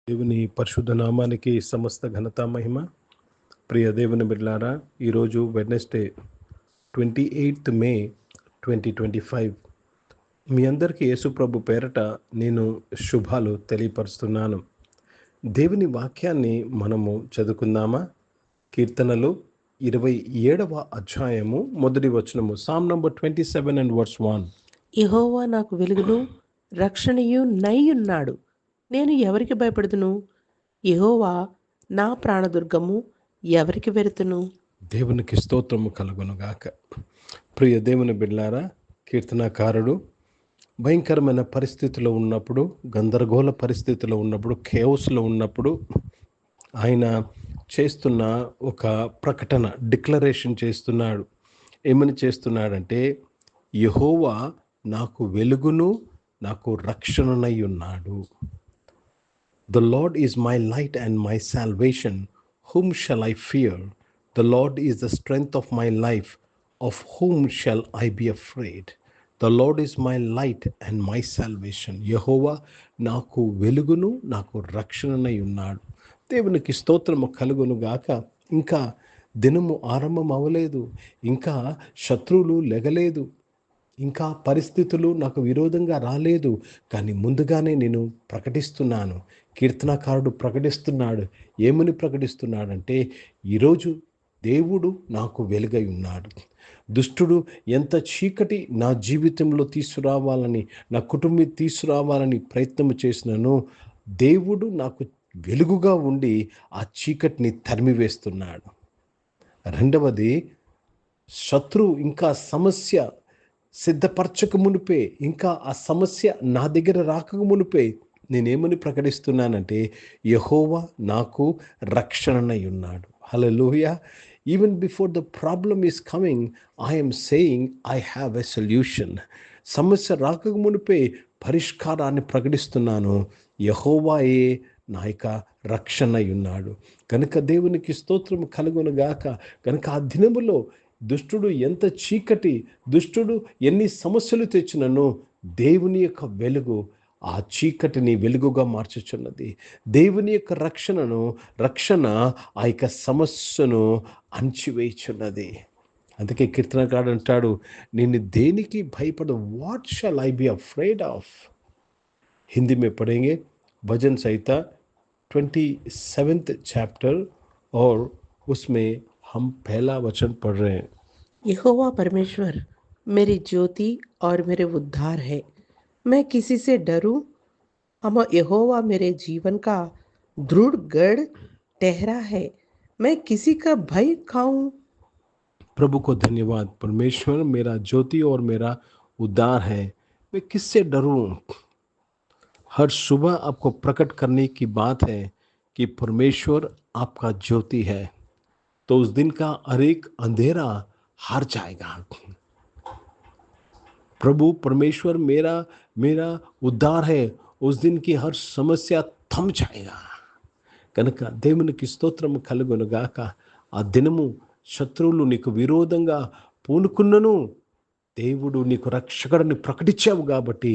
దేవుని పరిశుద్ధ నామానికి సమస్త ఘనత మహిమ. ప్రియ దేవుని బిడ్డలారా, ఈరోజు వెడ్నెస్డే 28 మే 2025. మీ అందరికీ యేసు ప్రభు పేరట నేను శుభాలు తెలియపరుస్తున్నాను. దేవుని వాక్యాన్ని మనము చదువుకుందామా? కీర్తనలు 27వ అధ్యాయము మొదటి వచనము. Sam number 27 and verse 1. యెహోవా నాకు వెలుగును రక్షణయు నయ్యున్నాడు, నేను ఎవరికి భయపడుదును? యెహోవా నా ప్రాణదుర్గము, ఎవరికి వెరుతును? దేవునికి స్తోత్రము కలుగునుగాక. ప్రియ దేవుని బిడ్డలారా, కీర్తనకారుడు భయంకరమైన పరిస్థితిలో ఉన్నప్పుడు, గందరగోళ పరిస్థితిలో ఉన్నప్పుడు, కేఓస్లో ఉన్నప్పుడు ఆయన చేస్తున్న ఒక ప్రకటన, డిక్లరేషన్ చేస్తున్నాడు. ఏమని చేస్తున్నాడంటే, యెహోవా నాకు వెలుగును నాకు రక్షణనై ఉన్నాడు. The Lord is my light and my salvation. Whom shall I fear? The Lord is the strength of my life. Of whom shall I be afraid? The Lord is my light and my salvation. యెహోవా నాకు వెలుగును నాకు రక్షణనై ఉన్నాడు. దేవునికి స్తోత్రము కలుగును గాక. ఇంకా దినము ఆరంభం అవ్వలేదు, ఇంకా శత్రువులు లెగలేదు, ఇంకా పరిస్థితులు నాకు విరోధంగా రాలేదు, కానీ ముందుగానే నేను ప్రకటిస్తున్నాను. కీర్తనకారుడు ప్రకటిస్తున్నాడు. ఏమని ప్రకటిస్తున్నాడంటే, ఈరోజు దేవుడు నాకు వెలుగై ఉన్నాడు. దుష్టుడు ఎంత చీకటి నా జీవితంలో తీసుకురావాలని, నా కుటుంబం తీసుకురావాలని ప్రయత్నం చేసినానో, దేవుడు నాకు వెలుగుగా ఉండి ఆ చీకటిని తరిమివేస్తున్నాడు. రెండవది, శత్రువు ఇంకా సమస్య సిద్ధపరచక మునిపే, ఇంకా ఆ సమస్య నా దగ్గర రాక మునిపే నేనేమని ప్రకటిస్తున్నానంటే, యెహోవా నాకు రక్షణనై ఉన్నాడు. Hallelujah. Even before the problem is coming, I'm saying I have a solution. సమస్య రాక మునిపే పరిష్కారాన్ని ప్రకటిస్తున్నాను. యెహోవాయే నా యొక్క రక్షణై ఉన్నాడు. కనుక దేవునికి స్తోత్రము కలుగునుగాక. కనుక ఆ దినములో దుష్టుడు ఎంత చీకటి, దుష్టుడు ఎన్ని సమస్యలు తెచ్చినను, దేవుని యొక్క వెలుగు ఆ చీకటిని వెలుగుగా మార్చుచున్నది. దేవుని యొక్క రక్షణ ఆ యొక్క సమస్యను అణచివేయుచున్నది. అందుకే కీర్తనకారుడు అంటాడు, నేను దేనికి భయపడు? What shall I be afraid of? Hindi में पढ़ेंगे भजन संहिता 27th चैप्टर और उसमें हम पहला वचन पढ़ रहे हैं. यहोवा परमेश्वर मेरी ज्योति और मेरे उद्धार है, मैं किसी से डरूं? हम यहोवा मेरे जीवन का दृढ़ गढ़ ठहरा है, मैं किसी का भय खाऊं? प्रभु को धन्यवाद. परमेश्वर मेरा ज्योति और मेरा उद्धार है, मैं किससे डरूं? हर सुबह आपको प्रकट करने की बात है कि परमेश्वर आपका ज्योति है, तो उस दिन का हर एक अंधेरा हार जाएगा. प्रभु परमेश्वर मेरा उद्धार है, उस दिन की हर समस्या थम जाएगा. కనుక దేవునికి స్తోత్రము కలుగునుగాక. ఆ దినము శత్రువులు నీకు విరోధంగా పూనుకున్నను, దేవుడు నీకు రక్షకుడిని ప్రకటించావు కాబట్టి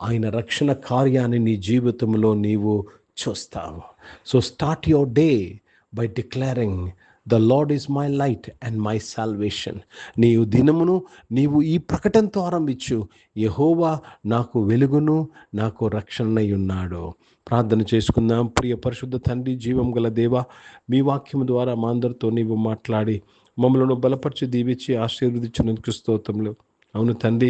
ఆయన రక్షణ కార్యాన్ని నీ జీవితంలో నీవు చూస్తావు. So start your day by declaring the lord is my light and my salvation. నీవు దినమును నీవు ఈ ప్రకటనతో ఆరంభించు. యెహోవా నాకు వెలుగును నాకు రక్షణనై ఉన్నాడు. ప్రార్థన చేసుకుందాం. ప్రియ పరిశుద్ధ తండ్రి, జీవం గల దేవ, మీ వాక్యం ద్వారా మా అందరితో నీవు మాట్లాడి మమ్మలను బలపరిచి దీవించి ఆశీర్వదించినందుకు స్తోత్రములు. అవును తండ్రి,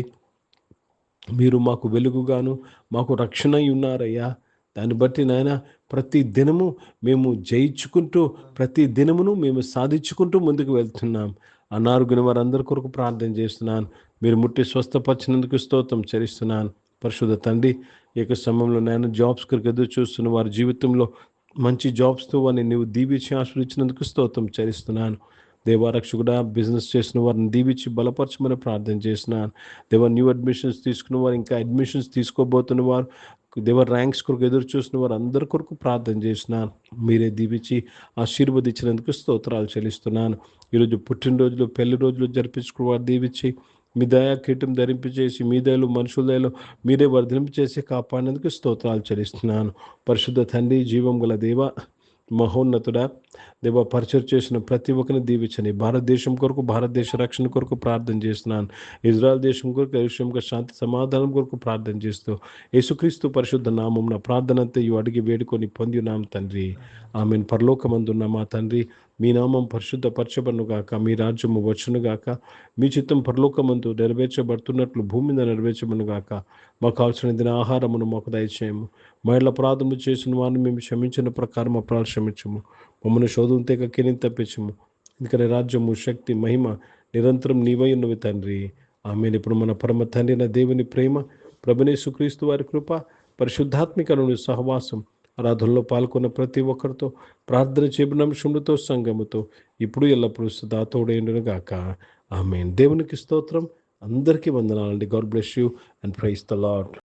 మీరు మాకు వెలుగుగాను మాకు రక్షణ ఉన్నారయ్యా. దాన్ని బట్టి నాయన ప్రతి దినము మేము జయించుకుంటూ, ప్రతి దినమును మేము సాధించుకుంటూ ముందుకు వెళ్తున్నాం. అనారోగ్యం వారందరి కొరకు ప్రార్థన చేస్తున్నాను. మీరు ముట్టి స్వస్థపరిచినందుకు స్తోత్రం చెల్లిస్తున్నాను. పరిశుద్ధ తండ్రి, ఈ యొక్క సమయంలో నాయన జాబ్స్ కొరకు ఎదురు చూస్తున్న వారి జీవితంలో మంచి జాబ్స్తో వారిని నీవు దీవించి ఆశ్రయించినందుకు స్తోత్రం చెల్లిస్తున్నాను. దేవారక్షకుడా, బిజినెస్ చేసిన వారిని దీవించి బలపరచమని ప్రార్థన చేస్తున్నాను. దేవ న్యూ అడ్మిషన్స్ తీసుకున్న వారు, ఇంకా అడ్మిషన్స్ తీసుకోబోతున్న వారు, దేవ ర్యాంక్స్ కొరకు ఎదురు చూసిన వారు అందరి కొరకు ప్రార్థన చేస్తున్నాను. మీరే దీవించి ఆశీర్వదించినందుకు స్తోత్రాలు చెల్లిస్తున్నాను. ఈరోజు పుట్టినరోజులు, పెళ్లి రోజులు జరిపించుకున్న వారు దీవించి మీ దయా కీటం ధరింపచేసి మీ దయలో మనుషుల దయలో మీరే వర్ధింపచేసి కాపాడినందుకు స్తోత్రాలు చెల్లిస్తున్నాను. పరిశుద్ధ తండ్రి, జీవం గల దేవ, మహోన్నతుడా, దేవ, పరిచయం చేసిన ప్రతి ఒక్కరిని దీవించండి. భారతదేశం కొరకు, భారతదేశ రక్షణ కొరకు ప్రార్థన చేస్తున్నాను. ఇజ్రాయెల్ దేశం కొరకు, దేశంగా శాంతి సమాధానం కొరకు ప్రార్థన చేస్తూ యేసుక్రీస్తు పరిశుద్ధ నామం నా ప్రార్థన అంతా అడిగి వేడుకొని పొంది ఉన్నాం తండ్రి. ఆమెన్. పరలోకమందున్న మా తండ్రి, మీ నామం పరిశుద్ధపరచబడును గాక, మీ రాజ్యము వచ్చును గాక, మీ చిత్తం పరలోకమందు నెరవేర్చబడుతున్నట్లు భూమి మీద నెరవేర్చబడును గాక. మాకు కావాల్సిన దిన ఆహారమును మాకు దయచేయము. మా ఇళ్ళ అపరాధములు చేసిన వారిని మేము క్షమించిన ప్రకారం అపరాధ క్షమించము. మమ్మల్ని శోధన తెగ కిని తప్పించము. ఎందుకంటే రాజ్యము, శక్తి, మహిమ నిరంతరం నీవై ఉన్నవి తండ్రి. ఆమెను. ఇప్పుడు మన పరమ తండ్రి నా దేవుని ప్రేమ, ప్రభునేసుక్రీస్తు వారి కృప, పరిశుద్ధాత్మికను సహవాసం, ఆరాధనలో పాల్గొన్న ప్రతి ఒక్కరితో, ప్రార్థన చేయబడిన అంశములతో, సంఘముతో ఇప్పుడు ఎల్లప్పుడూ సదా తోడైండును గాక. ఆమేన్. దేవునికి స్తోత్రం. అందరికీ వందనాలండి. God bless you and praise the lord.